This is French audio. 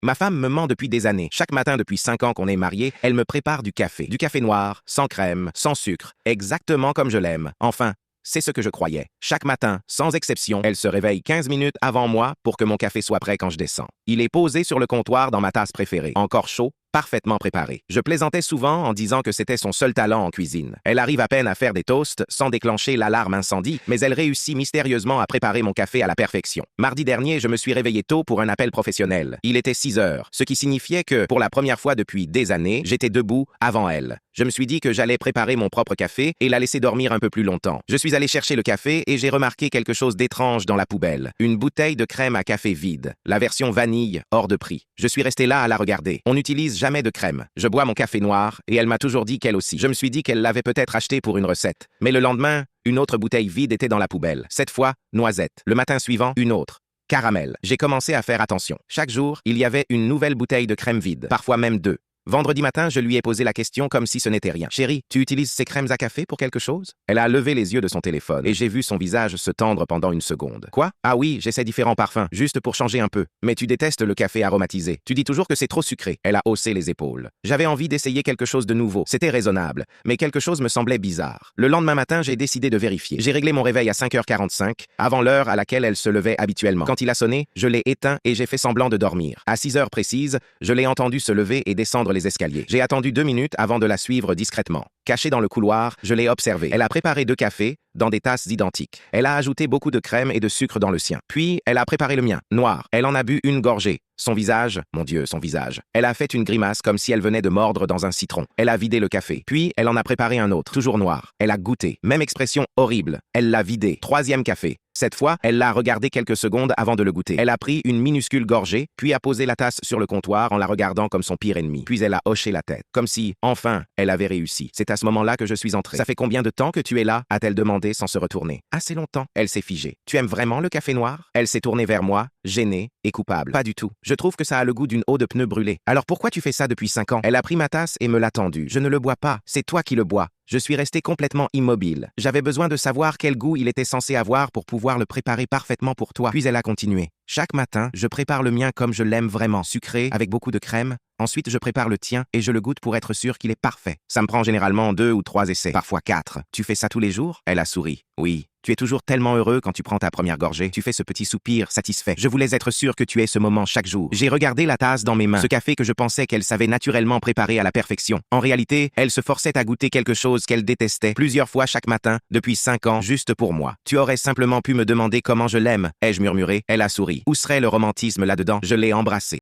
Ma femme me ment depuis des années. Chaque matin depuis 5 ans qu'on est mariés, elle me prépare du café. Du café noir, sans crème, sans sucre, exactement comme je l'aime. Enfin, c'est ce que je croyais. Chaque matin, sans exception, elle se réveille 15 minutes avant moi pour que mon café soit prêt quand je descends. Il est posé sur le comptoir dans ma tasse préférée, encore chaud, parfaitement préparé. Je plaisantais souvent en disant que c'était son seul talent en cuisine. Elle arrive à peine à faire des toasts sans déclencher l'alarme incendie, mais elle réussit mystérieusement à préparer mon café à la perfection. Mardi dernier, je me suis réveillé tôt pour un appel professionnel. Il était 6 heures, ce qui signifiait que, pour la première fois depuis des années, j'étais debout avant elle. Je me suis dit que j'allais préparer mon propre café et la laisser dormir un peu plus longtemps. Je suis allé chercher le café et j'ai remarqué quelque chose d'étrange dans la poubelle. Une bouteille de crème à café vide. La version vanille, hors de prix. Je suis resté là à la regarder. On n'utilise jamais de crème. Je bois mon café noir et elle m'a toujours dit qu'elle aussi. Je me suis dit qu'elle l'avait peut-être acheté pour une recette. Mais le lendemain, une autre bouteille vide était dans la poubelle. Cette fois, noisette. Le matin suivant, une autre. Caramel. J'ai commencé à faire attention. Chaque jour, il y avait une nouvelle bouteille de crème vide. Parfois même 2. Vendredi matin, je lui ai posé la question comme si ce n'était rien. « Chérie, tu utilises ces crèmes à café pour quelque chose ?» Elle a levé les yeux de son téléphone et j'ai vu son visage se tendre pendant une seconde. « Quoi? Ah oui, j'essaie différents parfums, juste pour changer un peu. Mais tu détestes le café aromatisé. Tu dis toujours que c'est trop sucré. » Elle a haussé les épaules. J'avais envie d'essayer quelque chose de nouveau. C'était raisonnable, mais quelque chose me semblait bizarre. Le lendemain matin, j'ai décidé de vérifier. J'ai réglé mon réveil à 5h45, avant l'heure à laquelle elle se levait habituellement. Quand il a sonné, je l'ai éteint et j'ai fait semblant de dormir. À 6 heures précises, je l'ai entendu se lever et descendre les escaliers. J'ai attendu 2 minutes avant de la suivre discrètement. Cachée dans le couloir, je l'ai observée. Elle a préparé 2 cafés, dans des tasses identiques. Elle a ajouté beaucoup de crème et de sucre dans le sien. Puis, elle a préparé le mien, noir. Elle en a bu une gorgée. Son visage, mon Dieu, son visage. Elle a fait une grimace comme si elle venait de mordre dans un citron. Elle a vidé le café. Puis, elle en a préparé un autre, toujours noir. Elle a goûté. Même expression horrible. Elle l'a vidé. 3e café. Cette fois, elle l'a regardé quelques secondes avant de le goûter. Elle a pris une minuscule gorgée, puis a posé la tasse sur le comptoir en la regardant comme son pire ennemi. Puis elle a hoché la tête, comme si, enfin, elle avait réussi. C'est à ce moment-là que je suis entré. « Ça fait combien de temps que tu es là ?» a-t-elle demandé sans se retourner. « Assez longtemps. » Elle s'est figée. « Tu aimes vraiment le café noir ?» Elle s'est tournée vers moi, gênée et coupable. « Pas du tout. Je trouve que ça a le goût d'une eau de pneu brûlée. Alors pourquoi tu fais ça depuis 5 ans ?» Elle a pris ma tasse et me l'a tendue. « Je ne le bois pas. C'est toi qui le bois. » Je suis resté complètement immobile. J'avais besoin de savoir quel goût il était censé avoir pour pouvoir le préparer parfaitement pour toi. Puis elle a continué. Chaque matin, je prépare le mien comme je l'aime vraiment, sucré, avec beaucoup de crème. Ensuite, je prépare le tien et je le goûte pour être sûr qu'il est parfait. Ça me prend généralement 2 ou 3 essais, parfois 4. Tu fais ça tous les jours? Elle a souri. Oui. Tu es toujours tellement heureux quand tu prends ta première gorgée. Tu fais ce petit soupir satisfait. Je voulais être sûr que tu aies ce moment chaque jour. J'ai regardé la tasse dans mes mains. Ce café que je pensais qu'elle savait naturellement préparer à la perfection. En réalité, elle se forçait à goûter quelque chose qu'elle détestait plusieurs fois chaque matin, depuis 5 ans, juste pour moi. Tu aurais simplement pu me demander comment je l'aime, ai-je murmuré. Elle a souri. Où serait le romantisme là-dedans? Je l'ai embrassée.